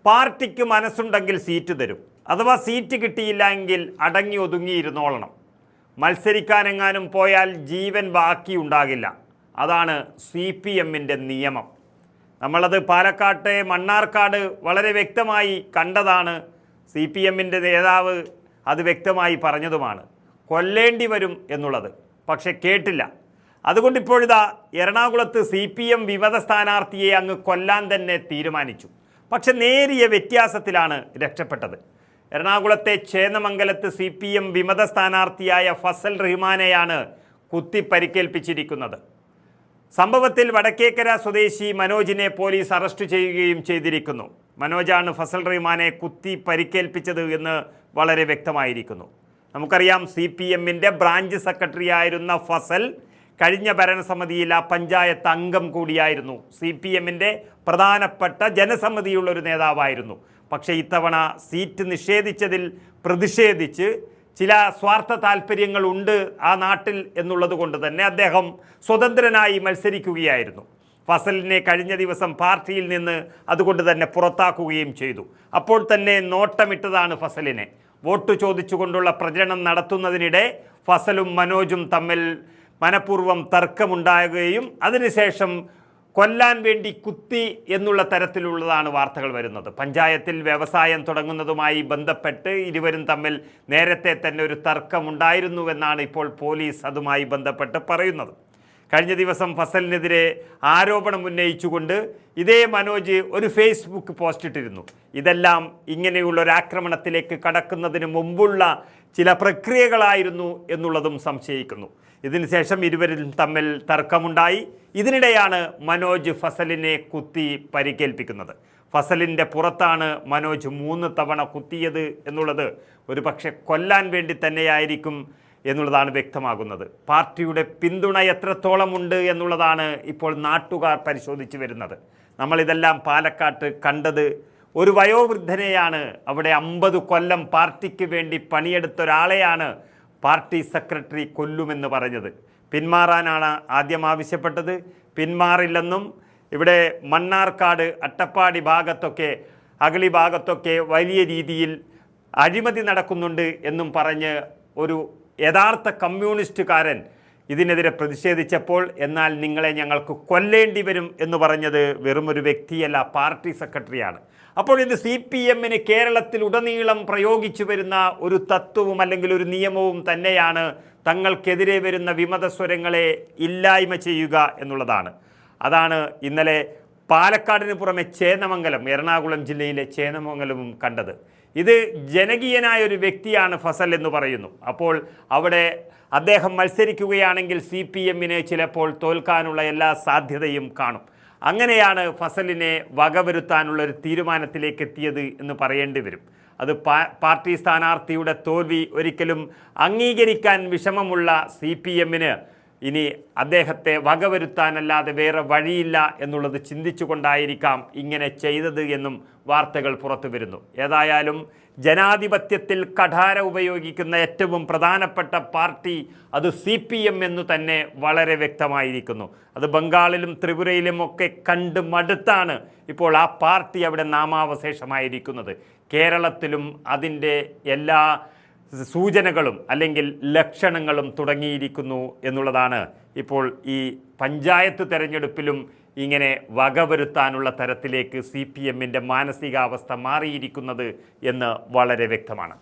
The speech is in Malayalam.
പാർട്ടിക്ക് മനസ്സുണ്ടെങ്കിൽ സീറ്റ് തരും, അഥവാ സീറ്റ് കിട്ടിയില്ല എങ്കിൽ അടങ്ങി ഒതുങ്ങിയിരുന്നോളണം. മത്സരിക്കാനെങ്ങാനും പോയാൽ ജീവൻ ബാക്കിയുണ്ടാകില്ല. അതാണ് CPMൻ്റെ നിയമം. നമ്മളത് പാലക്കാട്ടെ മണ്ണാർക്കാട് വളരെ വ്യക്തമായി കണ്ടതാണ്. CPMൻ്റെ നേതാവ് അത് വ്യക്തമായി പറഞ്ഞതുമാണ്. കൊല്ലേണ്ടി വരും എന്നുള്ളത്. പക്ഷെ കേട്ടില്ല. അതുകൊണ്ട് ഇപ്പോഴിതാ എറണാകുളത്ത് CPM വിമത സ്ഥാനാർത്ഥിയെ അങ്ങ് കൊല്ലാൻ തന്നെ തീരുമാനിച്ചു. പക്ഷെ നേരിയ വ്യത്യാസത്തിലാണ് രക്ഷപ്പെട്ടത്. എറണാകുളത്തെ ചേന്നമംഗലത്ത് CPM വിമത സ്ഥാനാർത്ഥിയായ ഫസൽ റഹ്മാനെയാണ് കുത്തി പരിക്കേൽപ്പിച്ചിരിക്കുന്നത്. സംഭവത്തിൽ വടക്കേക്കര സ്വദേശി മനോജിനെ പോലീസ് അറസ്റ്റ് ചെയ്യുകയും ചെയ്തിരിക്കുന്നു. മനോജാണ് ഫസൽ റഹ്മാനെ കുത്തി പരിക്കേൽപ്പിച്ചത് എന്ന് വളരെ വ്യക്തമായിരിക്കുന്നു. നമുക്കറിയാം, CPMൻ്റെ ബ്രാഞ്ച് സെക്രട്ടറി ആയിരുന്ന ഫസൽ കഴിഞ്ഞ ഭരണസമിതിയിൽ ആ പഞ്ചായത്ത് അംഗം കൂടിയായിരുന്നു. CPMൻ്റെ പ്രധാനപ്പെട്ട ജനസമിതിയുള്ളൊരു നേതാവായിരുന്നു. പക്ഷേ ഇത്തവണ സീറ്റ് നിഷേധിച്ചതിൽ പ്രതിഷേധിച്ച് ചില സ്വാർത്ഥ താല്പര്യങ്ങളുണ്ട് ആ നാട്ടിൽ എന്നുള്ളത് കൊണ്ട് തന്നെ അദ്ദേഹം സ്വതന്ത്രനായി മത്സരിക്കുകയായിരുന്നു. ഫസലിനെ കഴിഞ്ഞ ദിവസം പാർട്ടിയിൽ നിന്ന് അതുകൊണ്ട് തന്നെ പുറത്താക്കുകയും ചെയ്തു. അപ്പോൾ തന്നെ നോട്ടമിട്ടതാണ് ഫസലിനെ. വോട്ട് ചോദിച്ചുകൊണ്ടുള്ള പ്രചരണം നടത്തുന്നതിനിടെ ഫസലും മനോജും തമ്മിൽ മനഃപൂർവ്വം തർക്കമുണ്ടാകുകയും അതിനുശേഷം കൊല്ലാൻ വേണ്ടി കുത്തി എന്നുള്ള തരത്തിലുള്ളതാണ് വാർത്തകൾ വരുന്നത്. പഞ്ചായത്തിൽ വ്യവസായം തുടങ്ങുന്നതുമായി ബന്ധപ്പെട്ട് ഇരുവരും തമ്മിൽ നേരത്തെ തന്നെ ഒരു തർക്കമുണ്ടായിരുന്നുവെന്നാണ് ഇപ്പോൾ പോലീസ് അതുമായി ബന്ധപ്പെട്ട് പറയുന്നത്. കഴിഞ്ഞ ദിവസം ഫസലിനെതിരെ ആരോപണം ഉന്നയിച്ചുകൊണ്ട് ഇതേ മനോജ് ഒരു ഫേസ്ബുക്ക് പോസ്റ്റ് ഇട്ടിരുന്നു. ഇതെല്ലാം ഇങ്ങനെയുള്ള ഒരു ആക്രമണത്തിലേക്ക് കടക്കുന്നതിന് മുമ്പുള്ള ചില പ്രക്രിയകളായിരുന്നു എന്നുള്ളതും സംശയിക്കുന്നു. ഇതിനുശേഷം ഇരുവരും തമ്മിൽ തർക്കമുണ്ടായി. ഇതിനിടെയാണ് മനോജ് ഫസലിനെ കുത്തി പരിക്കേൽപ്പിക്കുന്നത്. ഫസലിൻ്റെ പുറത്താണ് മനോജ് 3 തവണ കുത്തിയത് എന്നുള്ളത് ഒരു പക്ഷേ കൊല്ലാൻ വേണ്ടി തന്നെയായിരിക്കും എന്നുള്ളതാണ് വ്യക്തമാകുന്നത്. പാർട്ടിയുടെ പിന്തുണ എത്രത്തോളമുണ്ട് എന്നുള്ളതാണ് ഇപ്പോൾ നാട്ടുകാർ പരിശോധിച്ച് വരുന്നത്. നമ്മളിതെല്ലാം പാലക്കാട്ട് കണ്ടത് ഒരു വയോവൃദ്ധനെയാണ്. അവിടെ 50 കൊല്ലം പാർട്ടിക്ക് വേണ്ടി പണിയെടുത്ത ഒരാളെയാണ് പാർട്ടി സെക്രട്ടറി കൊല്ലുമെന്ന് പറഞ്ഞത്. പിന്മാറാനാണ് ആദ്യം ആവശ്യപ്പെട്ടത്. പിന്മാറില്ലെന്നും ഇവിടെ മണ്ണാർക്കാട് അട്ടപ്പാടി ഭാഗത്തൊക്കെ അഗളി ഭാഗത്തൊക്കെ വലിയ രീതിയിൽ അഴിമതി നടക്കുന്നുണ്ട് എന്നും പറഞ്ഞ് ഒരു യഥാർത്ഥ കമ്മ്യൂണിസ്റ്റുകാരൻ ഇതിനെതിരെ പ്രതിഷേധിച്ചപ്പോൾ എന്നാൽ നിങ്ങളെ ഞങ്ങൾക്ക് കൊല്ലേണ്ടി വരും എന്ന് പറഞ്ഞത് വെറും ഒരു വ്യക്തിയല്ല, പാർട്ടി സെക്രട്ടറിയാണ്. അപ്പോൾ ഇത് CPMന് കേരളത്തിൽ ഉടനീളം പ്രയോഗിച്ചു വരുന്ന ഒരു തത്വവും അല്ലെങ്കിൽ ഒരു നിയമവും തന്നെയാണ് തങ്ങൾക്കെതിരെ വരുന്ന വിമത സ്വരങ്ങളെ ഇല്ലായ്മ ചെയ്യുക എന്നുള്ളതാണ്. അതാണ് ഇന്നലെ പാലക്കാടിന് പുറമെ ചേന്നമംഗലം, എറണാകുളം ജില്ലയിലെ ചേന്നമംഗലവും കണ്ടത്. ഇത് ജനകീയനായ ഒരു വ്യക്തിയാണ് ഫസൽ എന്ന് പറയുന്നു. അപ്പോൾ അവിടെ അദ്ദേഹം മത്സരിക്കുകയാണെങ്കിൽ CPMന് ചിലപ്പോൾ തോൽക്കാനുള്ള എല്ലാ സാധ്യതയും കാണും. അങ്ങനെയാണ് ഫസലിനെ വകവരുത്താനുള്ള ഒരു തീരുമാനത്തിലേക്ക് എത്തിയത് എന്ന് പറയേണ്ടി വരും. അത് പാർട്ടി സ്ഥാനാർത്ഥിയുടെ തോൽവി ഒരിക്കലും അംഗീകരിക്കാൻ വിഷമമുള്ള CPMന് ഇനി അദ്ദേഹത്തെ വകവരുത്താനല്ലാതെ വേറെ വഴിയില്ല എന്നുള്ളത് ചിന്തിച്ചുകൊണ്ടായിരിക്കാം ഇങ്ങനെ ചെയ്തത് എന്നും വാർത്തകൾ പുറത്തു വരുന്നു. ഏതായാലും ജനാധിപത്യത്തിൽ കഠാര ഉപയോഗിക്കുന്ന ഏറ്റവും പ്രധാനപ്പെട്ട പാർട്ടി അത് CPM എന്നു തന്നെ വളരെ വ്യക്തമായിരിക്കുന്നു. അത് ബംഗാളിലും ത്രിപുരയിലും ഒക്കെ കണ്ട് മടുത്താണ് ഇപ്പോൾ ആ പാർട്ടി അവിടെ നാമാവശേഷമായിരിക്കുന്നത്. കേരളത്തിലും അതിൻ്റെ എല്ലാ സൂചനകളും അല്ലെങ്കിൽ ലക്ഷണങ്ങളും തുടങ്ങിയിരിക്കുന്നു എന്നുള്ളതാണ് ഇപ്പോൾ ഈ പഞ്ചായത്ത് തെരഞ്ഞെടുപ്പിലും ഇങ്ങനെ വകവരുത്താനുള്ള തരത്തിലേക്ക് CPMൻ്റെ മാനസികാവസ്ഥ മാറിയിരിക്കുന്നത് എന്ന് വളരെ വ്യക്തമാണ്.